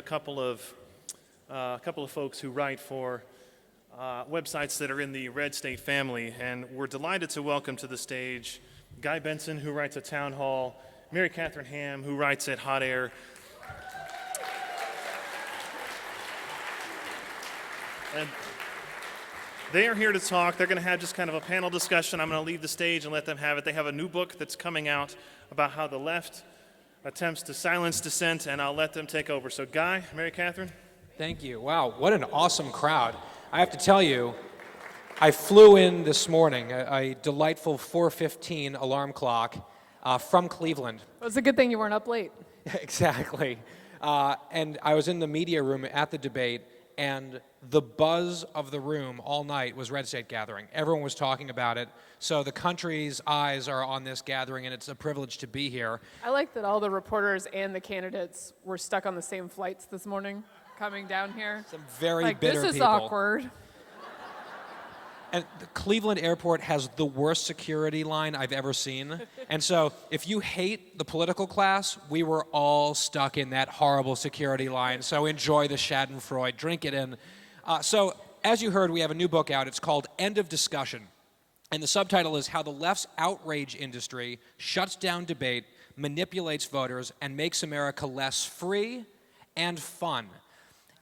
a couple of folks who write for websites that are in the RedState family, and we're delighted to welcome to the stage Guy Benson, who writes at Townhall, Mary Katharine, who writes at Hot Air. And they are here to talk. They're going to have just kind of a panel discussion. I'm going to leave the stage and let them have it. They have a new book that's coming out about how the left attempts to silence dissent, and I'll let them take over. So Guy, Mary Katharine. Thank you. Wow, what an awesome crowd. I have to tell you, I flew in this morning, a delightful 4:15 alarm clock from Cleveland. Well, it's a good thing you weren't up late. Exactly. And I was in the media room at the debate, and the buzz of the room all night was RedState gathering. Everyone was talking about it. So the country's eyes are on this gathering, and it's a privilege to be here. I like that all the reporters and the candidates were stuck on the same flights this morning coming down here. Some very like, bitter this is people. awkward. And the Cleveland airport has the worst security line I've ever seen. And so if you hate the political class, we were all stuck in that horrible security line. So enjoy the Schadenfreude, drink it in. So as you heard, we have a new book out. It's called End of Discussion. And the subtitle is How the Left's Outrage Industry Shuts Down Debate, Manipulates Voters, and Makes America Less Free and Fun.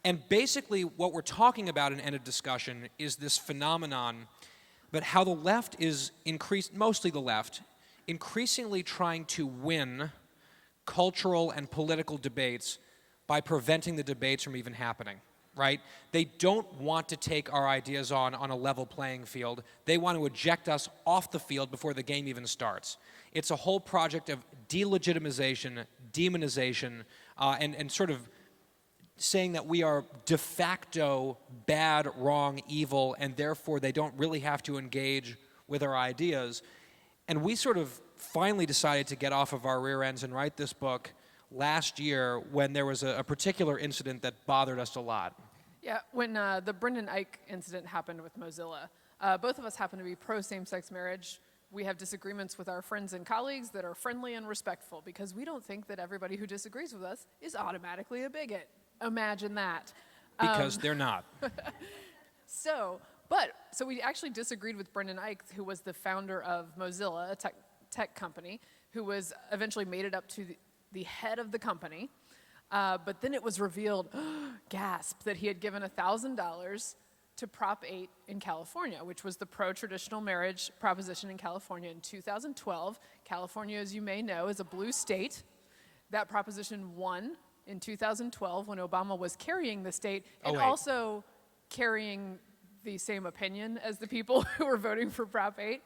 And basically what we're talking about in End of Discussion is this phenomenon, but how the left is mostly the left, increasingly trying to win cultural and political debates by preventing the debates from even happening, right? They don't want to take our ideas on a level playing field. They want to eject us off the field before the game even starts. It's a whole project of delegitimization, demonization, and sort of saying that we are de facto bad, wrong, evil, and therefore they don't really have to engage with our ideas. And we sort of finally decided to get off of our rear ends and write this book last year when there was a particular incident that bothered us a lot. Yeah, when the Brendan Eich incident happened with Mozilla, both of us happen to be pro same-sex marriage. We have disagreements with our friends and colleagues that are friendly and respectful because we don't think that everybody who disagrees with us is automatically a bigot. Imagine that. Because they're not. So we actually disagreed with Brendan Eich, who was the founder of Mozilla, a tech company, who was eventually made it up to the head of the company. But then it was revealed, gasp, that he had given $1,000 to Prop 8 in California, which was the pro-traditional marriage proposition in California in 2012. California, as you may know, is a blue state. That proposition won in 2012 when Obama was carrying the state and also carrying the same opinion as the people who were voting for Prop 8.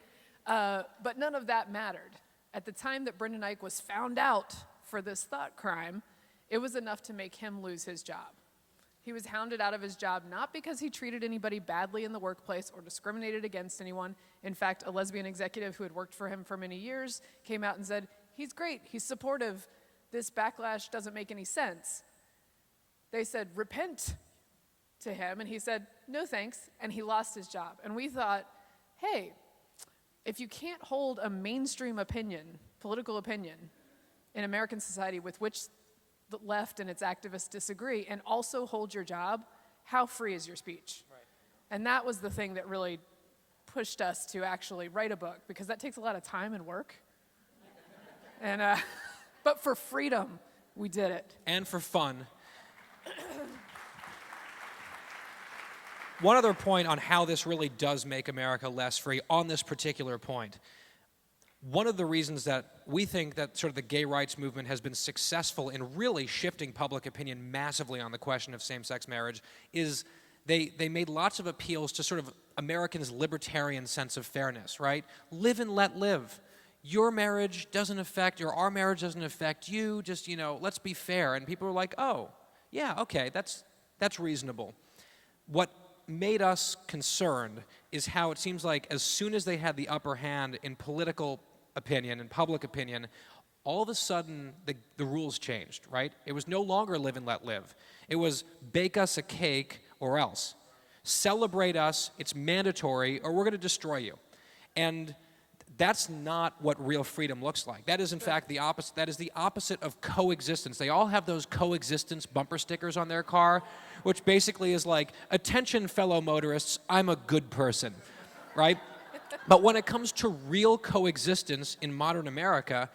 But none of that mattered. At the time that Brendan Eich was found out for this thought crime, it was enough to make him lose his job. He was hounded out of his job not because he treated anybody badly in the workplace or discriminated against anyone. In fact, a lesbian executive who had worked for him for many years came out and said, he's great, he's supportive, this backlash doesn't make any sense. They said, repent to him, and he said, no thanks, and he lost his job. And we thought, hey, if you can't hold a mainstream opinion, political opinion, in American society with which the left and its activists disagree, and also hold your job, how free is your speech? Right. And that was the thing that really pushed us to actually write a book, because that takes a lot of time and work. And but for freedom, we did it. And for fun. One other point on how this really does make America less free on this particular point. One of the reasons that we think that sort of the gay rights movement has been successful in really shifting public opinion massively on the question of same-sex marriage is they made lots of appeals to sort of Americans' libertarian sense of fairness, right? Live and let live. Your marriage doesn't affect, or our marriage doesn't affect you, just, let's be fair. And people were like, oh, yeah, okay, that's reasonable. What made us concerned is how it seems like as soon as they had the upper hand in political opinion and public opinion, all of a sudden the rules changed, right? It was no longer live and let live. It was bake us a cake or else. Celebrate us, it's mandatory, or we're going to destroy you. And That's not what real freedom looks like. That is, in fact, the opposite. That is the opposite of coexistence. They all have those coexistence bumper stickers on their car, which basically is like, attention, fellow motorists, I'm a good person, right? But when it comes to real coexistence in modern America,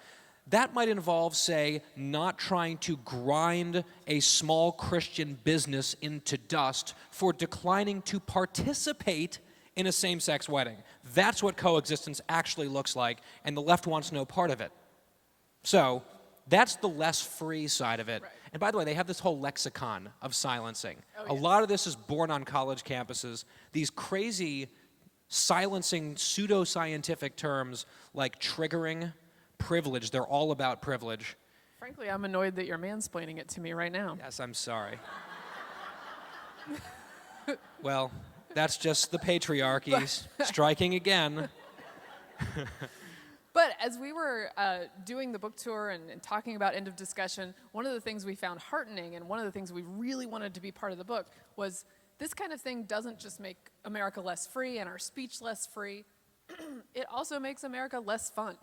that might involve, say, not trying to grind a small Christian business into dust for declining to participate in a same-sex wedding. That's what coexistence actually looks like, and the left wants no part of it. So that's the less free side of it. Right. And by the way, they have this whole lexicon of silencing. Oh, A yes. lot of this is born on college campuses. These crazy silencing pseudo-scientific terms like triggering, privilege, they're all about privilege. Frankly, I'm annoyed that you're mansplaining it to me right now. Yes, I'm sorry. Well, that's just the patriarchy striking again. But as we were doing the book tour and talking about end of discussion, one of the things we found heartening and one of the things we really wanted to be part of the book was this kind of thing doesn't just make America less free and our speech less free, it also makes America less fun.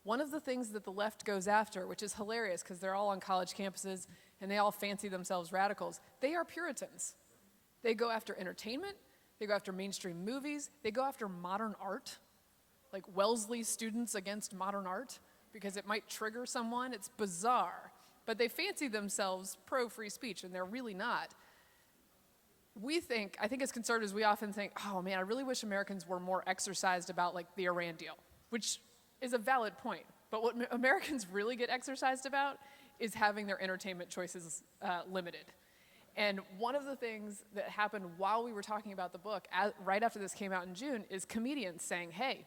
One of the things that the left goes after, which is hilarious because they're all on college campuses and they all fancy themselves radicals, they are Puritans. They go after entertainment, they go after mainstream movies, they go after modern art, like Wellesley students against modern art, because it might trigger someone. It's bizarre. But they fancy themselves pro-free speech, and they're really not. I think as conservatives, we often think, oh man, I really wish Americans were more exercised about like the Iran deal, which is a valid point. But what Americans really get exercised about is having their entertainment choices limited. And one of the things that happened while we were talking about the book, right after this came out in June, is comedians saying, hey,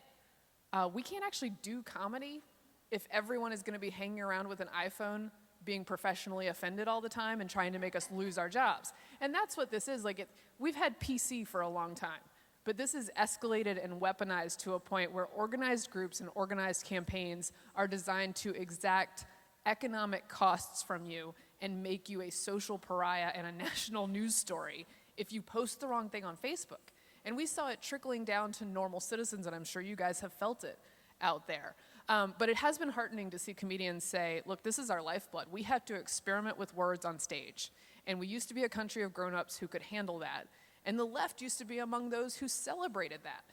we can't actually do comedy if everyone is going to be hanging around with an iPhone being professionally offended all the time and trying to make us lose our jobs. And that's what this is. Like, we've had PC for a long time, but this is escalated and weaponized to a point where organized groups and organized campaigns are designed to exact economic costs from you and make you a social pariah and a national news story if you post the wrong thing on Facebook. And we saw it trickling down to normal citizens, and I'm sure you guys have felt it out there. But it has been heartening to see comedians say, look, this is our lifeblood. We have to experiment with words on stage. And we used to be a country of grown-ups who could handle that. And the left used to be among those who celebrated that.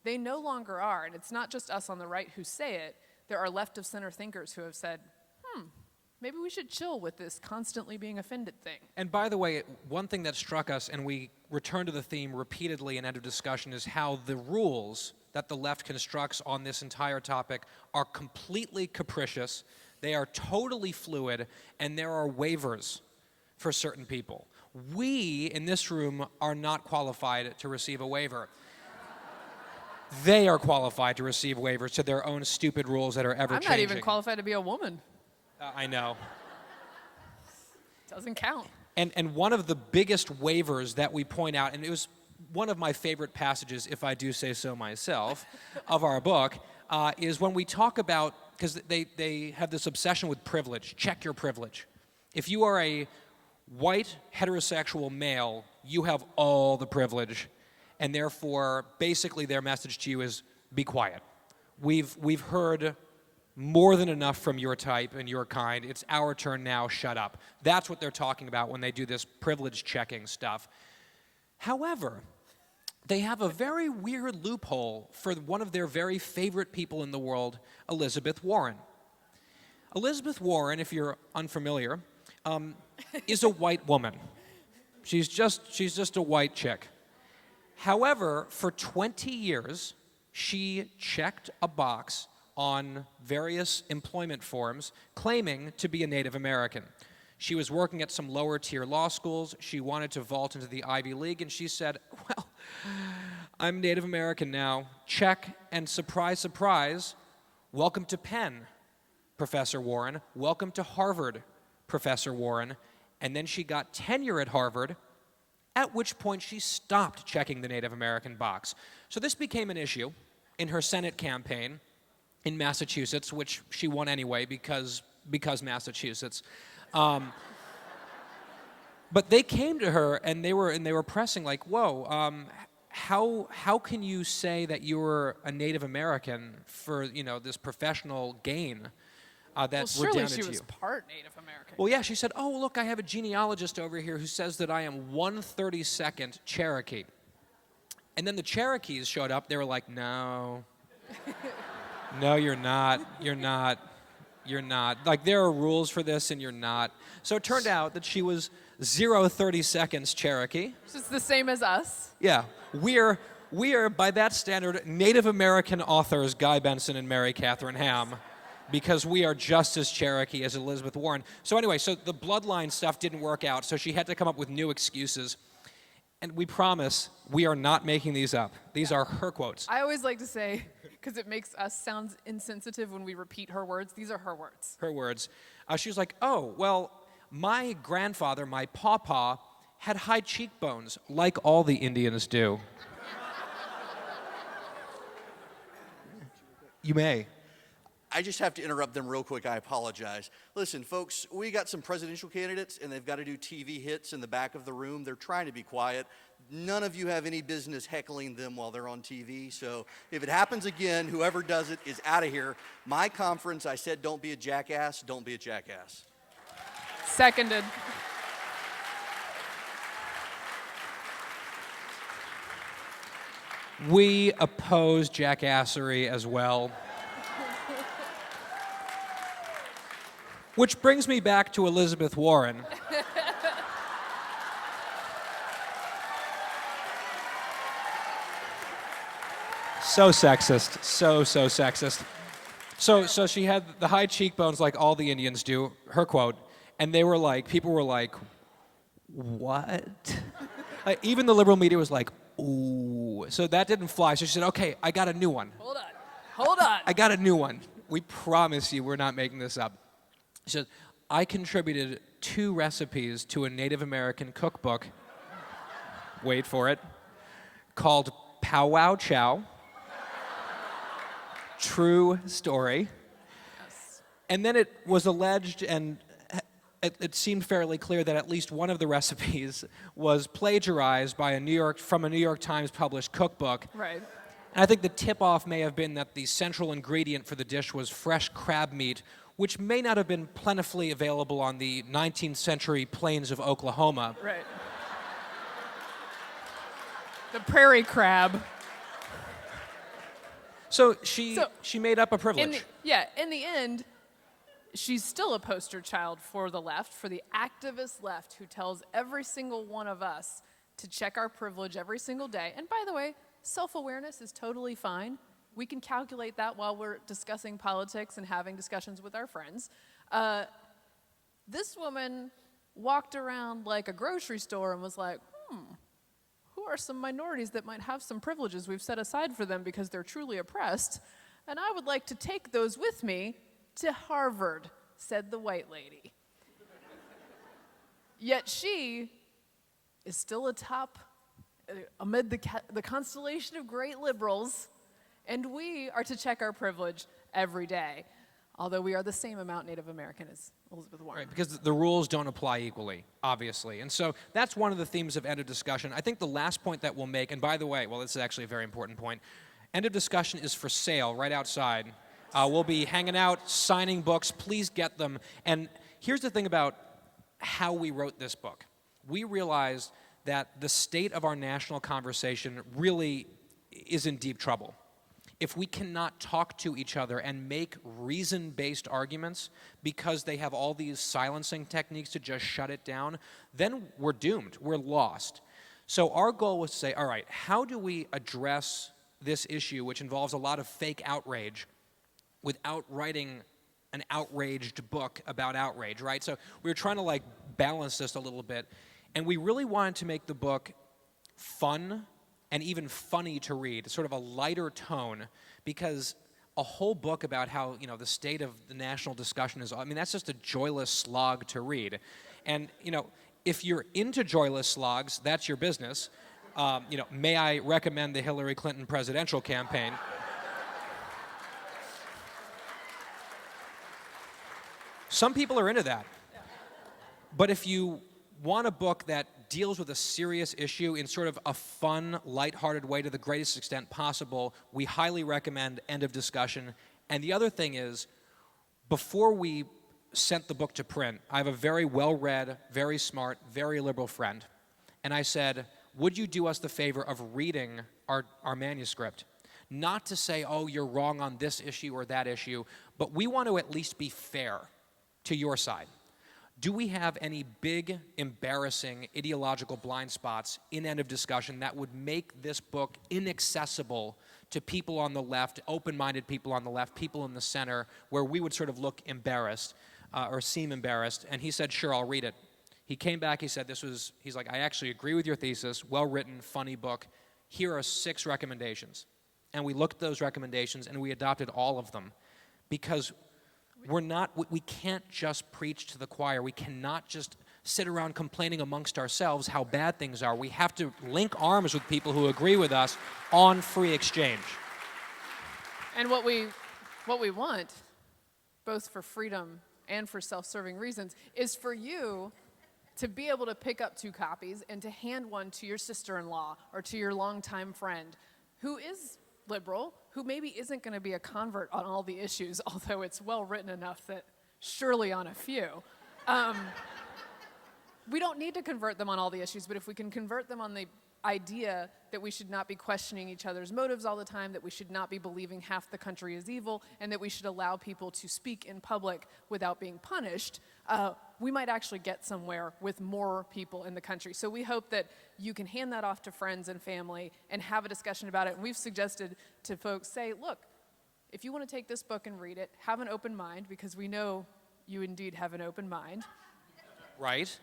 They no longer are, and it's not just us on the right who say it. There are left-of-center thinkers who have said, maybe we should chill with this constantly being offended thing. And by the way, one thing that struck us, and we return to the theme repeatedly in end of discussion, is how the rules that the left constructs on this entire topic are completely capricious, they are totally fluid, and there are waivers for certain people. We, in this room, are not qualified to receive a waiver. They are qualified to receive waivers to their own stupid rules that are ever-changing. I'm not even qualified to be a woman. I know. Doesn't count. And one of the biggest waivers that we point out, and it was one of my favorite passages, if I do say so myself, of our book, is when we talk about, because they have this obsession with privilege, check your privilege. If you are a white heterosexual male, you have all the privilege, and therefore, basically their message to you is, be quiet. We've heard more than enough from your type and your kind. It's our turn now, shut up. That's what they're talking about when they do this privilege checking stuff. However, they have a very weird loophole for one of their very favorite people in the world, Elizabeth Warren. Elizabeth Warren, if you're unfamiliar, is a white woman. She's just a white chick. However, for 20 years, she checked a box on various employment forms claiming to be a Native American. She was working at some lower tier law schools. She wanted to vault into the Ivy League, and she said, well, I'm Native American now. Check, and surprise, surprise, welcome to Penn, Professor Warren. Welcome to Harvard, Professor Warren. And then she got tenure at Harvard, at which point she stopped checking the Native American box. So this became an issue in her Senate campaign in Massachusetts, which she won anyway because Massachusetts. But they came to her and they were pressing like, whoa, how can you say that you were a Native American for this professional gain that Well, we're surely down she to was you? part Native American. Well, yeah, she said, "Oh, look, I have a genealogist over here who says that I am 1/32nd Cherokee." And then the Cherokees showed up. They were like, "No, no, you're not. You're not. You're not. Like, there are rules for this, and you're not." So it turned out that she was 0/32 Cherokee. Which is the same as us. Yeah, we are by that standard Native American authors Guy Benson and Mary Katharine Ham, because we are just as Cherokee as Elizabeth Warren. So anyway, so the bloodline stuff didn't work out, so she had to come up with new excuses. And we promise we are not making these up. These are her quotes. I always like to say, because it makes us sound insensitive when we repeat her words, these are her words. Her words. She was like, "Oh, well, my grandfather, my pawpaw, had high cheekbones, like all the Indians do." You may. I just have to interrupt them real quick. I apologize. Listen, folks, we got some presidential candidates, and they've got to do TV hits in the back of the room. They're trying to be quiet. None of you have any business heckling them while they're on TV. So if it happens again, whoever does it is out of here. My conference, I said, don't be a jackass. Don't be a jackass. Seconded. We oppose jackassery as well. Which brings me back to Elizabeth Warren. So sexist. So sexist. So she had the high cheekbones like all the Indians do, her quote, and they were like, people were like, "What?" Like, even the liberal media was like, "Ooh." So that didn't fly. So she said, "Okay, I got a new one. Hold on. I got a new one. We promise you we're not making this up." She said, "I contributed 2 recipes to a Native American cookbook," wait for it, called Pow Wow Chow. True story. Yes. And then it was alleged, and it seemed fairly clear that at least one of the recipes was plagiarized by from a New York Times published cookbook. Right. And I think the tip-off may have been that the central ingredient for the dish was fresh crab meat, which may not have been plentifully available on the 19th century plains of Oklahoma. Right. The prairie crab. So she made up a privilege. In the end, she's still a poster child for the left, for the activist left, who tells every single one of us to check our privilege every single day. And by the way, self-awareness is totally fine. We can calculate that while we're discussing politics and having discussions with our friends. This woman walked around like a grocery store and was like, who are some minorities that might have some privileges we've set aside for them because they're truly oppressed? And I would like to take those with me to Harvard, said the white lady. Yet she is still atop amid the constellation of great liberals, and we are to check our privilege every day, although we are the same amount Native American as Elizabeth Warren. Right, because the rules don't apply equally, obviously. And so that's one of the themes of End of Discussion. I think the last point that we'll make, and by the way, well, this is actually a very important point, End of Discussion is for sale right outside. We'll be hanging out, signing books. Please get them. And here's the thing about how we wrote this book. We realized that the state of our national conversation really is in deep trouble. If we cannot talk to each other and make reason-based arguments because they have all these silencing techniques to just shut it down, then we're doomed. We're lost. So our goal was to say, all right, how do we address this issue, which involves a lot of fake outrage, without writing an outraged book about outrage, right? So we were trying to balance this a little bit, and we really wanted to make the book fun and even funny to read, sort of a lighter tone, because a whole book about how, the state of the national discussion is, that's just a joyless slog to read. And, if you're into joyless slogs, that's your business. May I recommend the Hillary Clinton presidential campaign? Some people are into that. But if you want a book that deals with a serious issue in sort of a fun, lighthearted way to the greatest extent possible, we highly recommend End of Discussion. And the other thing is, before we sent the book to print, I have a very well-read, very smart, very liberal friend. And I said, would you do us the favor of reading our manuscript? Not to say, oh, you're wrong on this issue or that issue, but we want to at least be fair to your side. Do we have any big, embarrassing, ideological blind spots in End of Discussion that would make this book inaccessible to people on the left, open-minded people on the left, people in the center, where we would sort of look embarrassed or seem embarrassed? And he said, sure, I'll read it. He came back, he said, he's like, I actually agree with your thesis, well-written, funny book. Here are 6 recommendations. And we looked at those recommendations and we adopted all of them because we can't just preach to the choir. We cannot just sit around complaining amongst ourselves how bad things are. We have to link arms with people who agree with us on free exchange. And what we want, both for freedom and for self-serving reasons, is for you to be able to pick up 2 copies and to hand one to your sister-in-law or to your longtime friend who is liberal, who maybe isn't going to be a convert on all the issues, although it's well written enough that surely on a few. We don't need to convert them on all the issues, but if we can convert them on the idea that we should not be questioning each other's motives all the time, that we should not be believing half the country is evil, and that we should allow people to speak in public without being punished, we might actually get somewhere with more people in the country. So we hope that you can hand that off to friends and family and have a discussion about it. And we've suggested to folks, say, look, if you want to take this book and read it, have an open mind, because we know you indeed have an open mind. Right.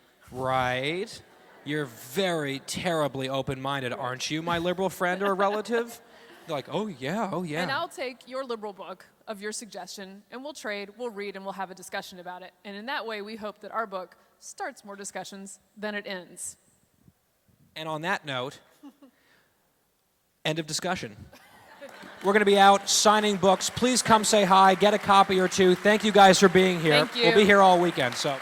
You're very terribly open-minded, aren't you, my liberal friend or relative? They're like, oh yeah. And I'll take your liberal book of your suggestion, and we'll trade, we'll read, and we'll have a discussion about it. And in that way, we hope that our book starts more discussions than it ends. And on that note, End of Discussion. We're going to be out signing books. Please come say hi, get a copy or 2. Thank you guys for being here. Thank you. We'll be here all weekend, so.